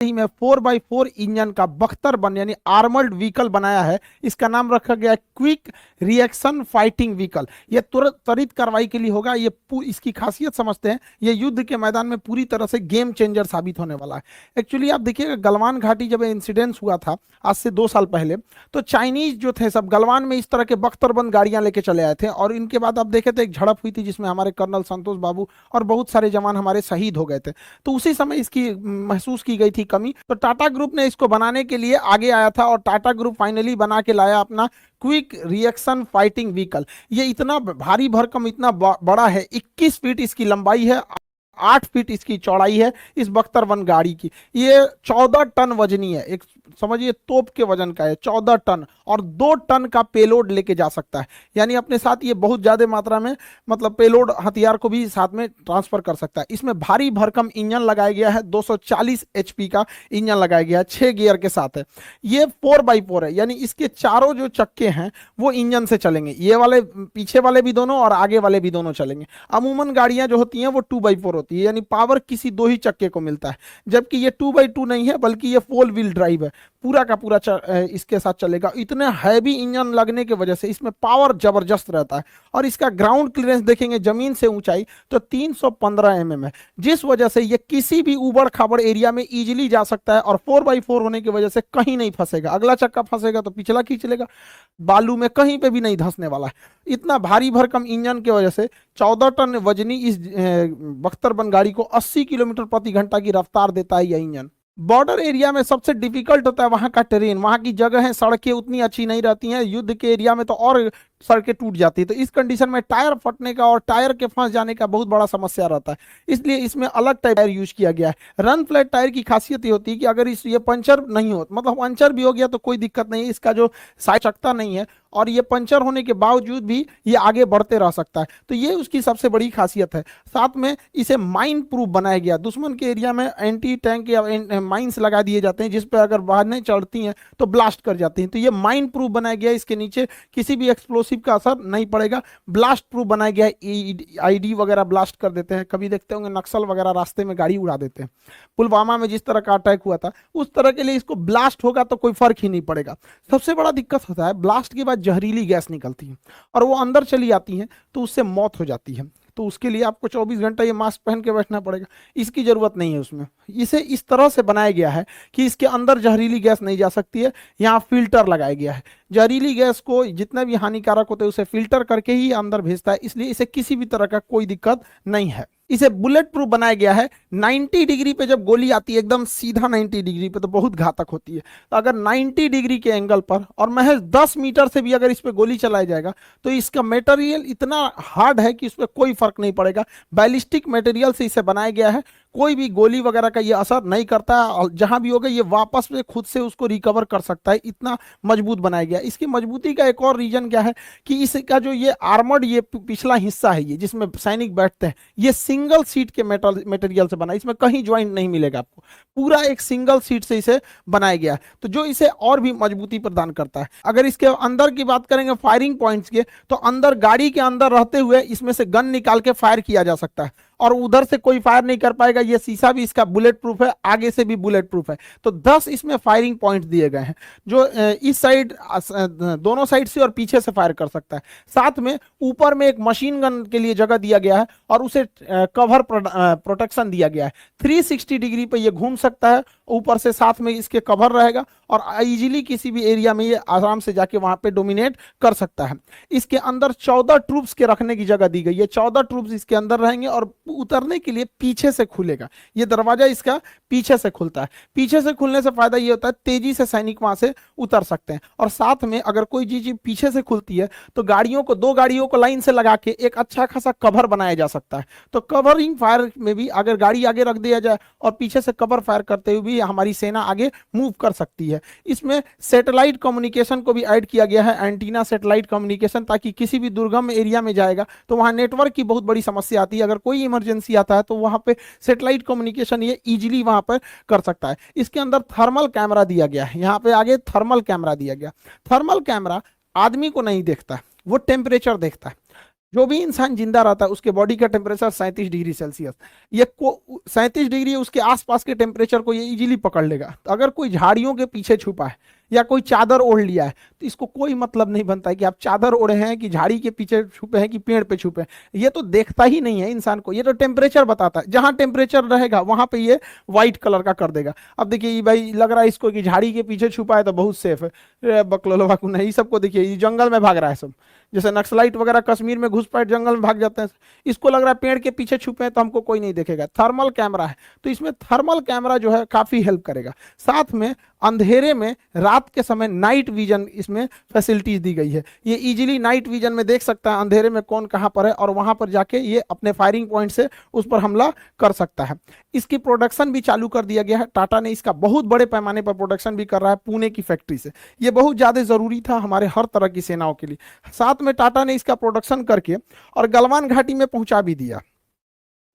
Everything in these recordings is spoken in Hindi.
ही में 4x4 इंजन का बख्तर यानी आर्मर्ड व्हीकल बनाया है। इसका नाम रखा गया है क्विक रिएक्शन फाइटिंग व्हीकल। ये तुरंत त्वरित कार्रवाई के लिए होगा। ये इसकी खासियत समझते हैं, ये युद्ध के मैदान में पूरी तरह से गेम चेंजर साबित होने वाला है। एक्चुअली आप देखिएगा, गलवान घाटी जब इंसिडेंस हुआ था आज से 2 साल पहले, तो चाइनीज जो थे सब गलवान में इस तरह के बख्तरबंद गाड़ियां लेके चले आए थे, और इनके बाद आप देखे तो एक झड़प हुई थी जिसमें हमारे कर्नल संतोष बाबू और बहुत सारे जवान हमारे शहीद हो गए थे। तो उसी समय इसकी महसूस की गई थी कमी, तो टाटा ग्रुप ने इसको बनाने के लिए आगे आया था, और टाटा ग्रुप फाइनली बना के लाया अपना क्विक रिएक्शन फाइटिंग व्हीकल। ये इतना भारी भरकम, इतना बड़ा है, 21 फीट इसकी लंबाई है, 8 फीट इसकी चौड़ाई है इस बख्तरबंद गाड़ी की। ये 14 टन वजनी है, एक समझिए तोप के वजन का है, 14 टन, और 2 टन का पेलोड लेके जा सकता है। यानी अपने साथ ये बहुत ज्यादा मात्रा में मतलब पेलोड हथियार को भी साथ में ट्रांसफर कर सकता है। इसमें भारी भरकम इंजन लगाया गया है, 240 एचपी का इंजन लगाया गया है, 6 गियर के साथ है। ये 4x4 है, यानी इसके चारों जो चक्के हैं वो इंजन से चलेंगे, ये वाले पीछे वाले भी दोनों और आगे वाले भी दोनों चलेंगे। अमूमन गाड़ियां जो होती हैं वो 2x4 होती है, यानी पावर किसी 2 ही चक्के को मिलता है, जबकि ये 2x2 नहीं है, बल्कि ये 4 व्हील ड्राइव है, पूरा का पूरा इसके साथ चलेगा। इतने हैवी इंजन लगने की वजह से इसमें पावर जबरदस्त रहता है, और इसका ग्राउंड क्लियरेंस देखेंगे जमीन से ऊंचाई तो 315 mm है, जिस वजह से ये किसी भी उबड़ खाबड़ एरिया में इजीली जा सकता है, और 4x4 होने की वजह से कहीं नहीं फंसेगा। अगला चक्का फंसेगा तो पिछला खींच लेगा, बालू में कहीं पे भी नहीं धंसने वाला है। इतना भारी भरकम इंजन की वजह से 14 टन वजनी इस बख्तरबंद गाड़ी को 80 किलोमीटर प्रति घंटा की रफ्तार देता है यह इंजन। बॉर्डर एरिया में सबसे डिफिकल्ट होता है वहां का टेरेन, वहां की जगह है, सड़कें उतनी अच्छी नहीं रहती हैं, युद्ध के एरिया में तो और सड़कें टूट जाती है, तो इस कंडीशन में टायर फटने का और टायर के फंस जाने का बहुत बड़ा समस्या रहता है। इसलिए इसमें अलग टायर यूज किया गया है। रन फ्लैट टायर की खासियत ये होती है कि अगर ये पंचर नहीं हो, मतलब पंचर भी हो गया तो कोई दिक्कत नहीं है, इसका जो साइड चकता नहीं है, और ये पंचर होने के बावजूद भी ये आगे बढ़ते रह सकता है, तो ये उसकी सबसे बड़ी खासियत है। साथ में इसे माइन प्रूफ बनाया गया, दुश्मन के एरिया में एंटी टैंक या माइंस लगा दिए जाते हैं, जिस पर अगर वाहनें चढ़ती हैं तो ब्लास्ट कर जाती हैं, तो ये माइन प्रूफ बनाया गया। इसके नीचे किसी भी एक्सप्लोसिव का असर नहीं पड़ेगा, ब्लास्ट प्रूफ बनाया गया है। आईडी वगैरह ब्लास्ट कर देते हैं, कभी देखते होंगे नक्सल वगैरह रास्ते में गाड़ी उड़ा देते हैं, पुलवामा में जिस तरह का अटैक हुआ था उस तरह के लिए इसको ब्लास्ट होगा तो कोई फर्क ही नहीं पड़ेगा। सबसे बड़ा दिक्कत होता है ब्लास्ट के बाद जहरीली गैस निकलती है और वो अंदर चली आती है, तो उससे मौत हो जाती है, तो उसके लिए आपको 24 घंटा ये मास्क पहन के बैठना पड़ेगा। इसकी जरूरत नहीं है उसमें, इसे इस तरह से बनाया गया है कि इसके अंदर जहरीली गैस नहीं जा सकती है। यहाँ फिल्टर लगाया गया है, जहरीली गैस को जितना भी हानिकारक होता है उसे फिल्टर करके ही अंदर भेजता है, इसलिए इसे किसी भी तरह का कोई दिक्कत नहीं है। इसे बुलेट प्रूफ बनाया गया है। 90 डिग्री पे जब गोली आती है एकदम सीधा 90 डिग्री पे तो बहुत घातक होती है, तो अगर 90 डिग्री के एंगल पर और महज 10 मीटर से भी अगर इस पे गोली चलाया जाएगा तो इसका मटेरियल इतना हार्ड है कि इस पर कोई फर्क नहीं पड़ेगा। बैलिस्टिक मटेरियल से इसे बनाया गया है, कोई भी गोली वगैरह का ये असर नहीं करता है, और जहां भी होगा ये वापस में खुद से उसको रिकवर कर सकता है, इतना मजबूत बनाया गया। इसकी मजबूती का एक और रीजन क्या है कि इसका जो ये आर्मर्ड ये पिछला हिस्सा है, ये जिसमें सैनिक बैठते हैं, ये सिंगल सीट के मटेरियल से बना, इसमें कहीं ज्वाइंट नहीं मिलेगा आपको, पूरा एक सिंगल सीट से इसे बनाया गया है, तो जो इसे और भी मजबूती प्रदान करता है। अगर इसके अंदर की बात करेंगे फायरिंग पॉइंट्स के, तो अंदर गाड़ी के अंदर रहते हुए इसमें से गन निकाल के फायर किया जा सकता है, और उधर से कोई फायर नहीं कर पाएगा। ये शीशा भी इसका बुलेट प्रूफ है, आगे से भी बुलेट प्रूफ है, तो 10 इसमें फायरिंग पॉइंट दिए गए हैं, जो इस साइड दोनों साइड से और पीछे से फायर कर सकता है। साथ में ऊपर में एक मशीन गन के लिए जगह दिया गया है, और उसे कवर प्रोटेक्शन दिया गया है। 360 डिग्री पे ये घूम सकता है ऊपर से, साथ में इसके कवर रहेगा, और इजीली किसी भी एरिया में ये आराम से जाके वहां पे डोमिनेट कर सकता है। इसके अंदर 14 ट्रूप्स के रखने की जगह दी गई है, 14 ट्रूप्स इसके अंदर रहेंगे, और उतरने के लिए पीछे से खुलेगा, ये दरवाजा इसका पीछे से खुलता है। पीछे से खुलने से फायदा ये होता है तेजी से सैनिक वहां से उतर सकते हैं, और साथ में अगर कोई चीज पीछे से खुलती है तो गाड़ियों को, 2 गाड़ियों को लाइन से लगा के एक अच्छा खासा कवर बनाया जा सकता है। तो कवरिंग फायर में भी अगर गाड़ी आगे रख दिया जाए और पीछे से कवर फायर करते हुए भी हमारी सेना आगे मूव कर सकती है। इसमें सैटेलाइट कम्युनिकेशन को भी ऐड किया गया है, एंटीना सैटेलाइट कम्युनिकेशन, ताकि किसी भी दुर्गम एरिया में जाएगा तो वहां नेटवर्क की बहुत बड़ी समस्या आती है, अगर कोई इमरजेंसी आता है तो वहां पे सैटेलाइट कम्युनिकेशन ये इजीली वहां पर कर सकता है। इसके अंदर थर्मल कैमरा दिया गया है, यहाँ पे आगे थर्मल कैमरा दिया गया। थर्मल कैमरा आदमी को नहीं देखता है, वो टेम्परेचर देखता है। जो भी इंसान जिंदा रहता है उसके बॉडी का टेम्परेचर 37 डिग्री सेल्सियस, ये 37 डिग्री उसके आसपास के टेम्परेचर को ये इजीली पकड़ लेगा। तो अगर कोई झाड़ियों के पीछे छुपा है या कोई चादर ओढ़ लिया है तो इसको कोई मतलब नहीं बनता है कि आप चादर ओढ़े हैं कि झाड़ी के पीछे छुपे हैं कि पेड़ पे छुपे हैं। ये तो देखता ही नहीं है इंसान को, ये तो टेम्परेचर बताता है, जहां टेम्परेचर रहेगा वहां पे ये व्हाइट कलर का कर देगा। अब देखिए ये भाई लग रहा है इसको कि झाड़ी के पीछे छुपा है तो बहुत सेफ है, बकलोलवा को नहीं, सबको देखिए ये जंगल में भाग रहा है सब, जैसे नक्सलाइट वगैरह कश्मीर में घुसपैठ जंगल में भाग जाते हैं, इसको लग रहा है पेड़ के पीछे छुपे हैं तो हमको कोई नहीं देखेगा। थर्मल कैमरा है तो इसमें थर्मल कैमरा जो है काफी हेल्प करेगा। साथ में अंधेरे में रात के समय नाइट विजन इसमें फैसिलिटीज दी गई है, ये इजीली नाइट विजन में देख सकता है अंधेरे में कौन कहां पर है और वहां पर जाके ये अपने फायरिंग पॉइंट से उस पर हमला कर सकता है। इसकी प्रोडक्शन भी चालू कर दिया गया है, टाटा ने इसका बहुत बड़े पैमाने पर प्रोडक्शन भी कर रहा है पुणे की फैक्ट्री से। ये बहुत ज्यादा जरूरी था हमारे हर तरह की सेनाओं के लिए। साथ में टाटा ने इसका प्रोडक्शन करके और गलवान घाटी में पहुंचा भी दिया,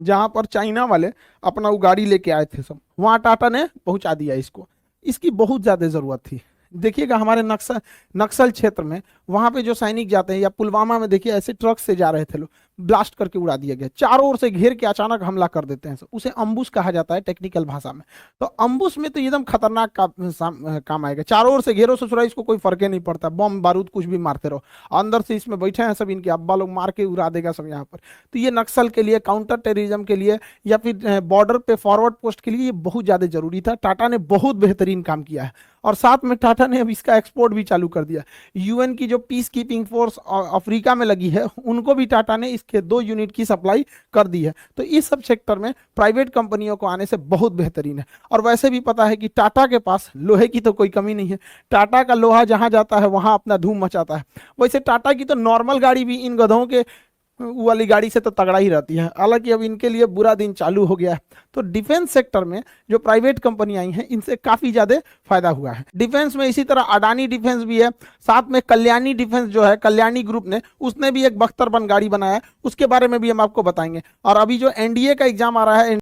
जहां पर चाइना वाले अपना वो गाड़ी लेके आए थे सब, वहां टाटा ने पहुंचा दिया इसको। इसकी बहुत ज्यादा जरूरत थी। देखिएगा हमारे नक्सल क्षेत्र में वहां पे जो सैनिक जाते हैं या पुलवामा में देखिए ऐसे ट्रक से जा रहे थे लोग, ब्लास्ट करके उड़ा दिया गया, चारों ओर से घेर के अचानक हमला कर देते हैं सब, उसे अम्बुश कहा जाता है टेक्निकल भाषा में। तो अम्बुश में तो एकदम खतरनाक काम आएगा, चारों ओर से घेरो ससुरा, इसको कोई फर्क नहीं पड़ता, बम बारूद कुछ भी मारते रहो, अंदर से इसमें बैठे हैं सब इनके अब्बा लोग, मार के उड़ा देगा सब यहाँ पर। तो ये नक्सल के लिए, काउंटर टेररिज्म के लिए या फिर बॉर्डर पे फॉरवर्ड पोस्ट के लिए ये बहुत ज्यादा जरूरी था। टाटा ने बहुत बेहतरीन काम किया है और साथ में टाटा ने अब इसका एक्सपोर्ट भी चालू कर दिया। यूएन की जो पीस कीपिंग फोर्स अफ्रीका में लगी है उनको भी टाटा ने इसके 2 यूनिट की सप्लाई कर दी है। तो इस सब सेक्टर में प्राइवेट कंपनियों को आने से बहुत बेहतरीन है। और वैसे भी पता है कि टाटा के पास लोहे की तो कोई कमी नहीं है, टाटा का लोहा जहां जाता है वहां अपना धूम मचाता है। वैसे टाटा की तो नॉर्मल गाड़ी भी इन गधों के वो वाली गाड़ी से तो तगड़ा ही रहती है, हालांकि अब इनके लिए बुरा दिन चालू हो गया है। तो डिफेंस सेक्टर में जो प्राइवेट कंपनी आई हैं इनसे काफी ज्यादा फायदा हुआ है। डिफेंस में इसी तरह अडानी डिफेंस भी है, साथ में कल्याणी डिफेंस जो है, कल्याणी ग्रुप ने, उसने भी एक बख्तर बन गाड़ी बनाया है, उसके बारे में भी हम आपको बताएंगे। और अभी जो एनडीए का एग्जाम आ रहा है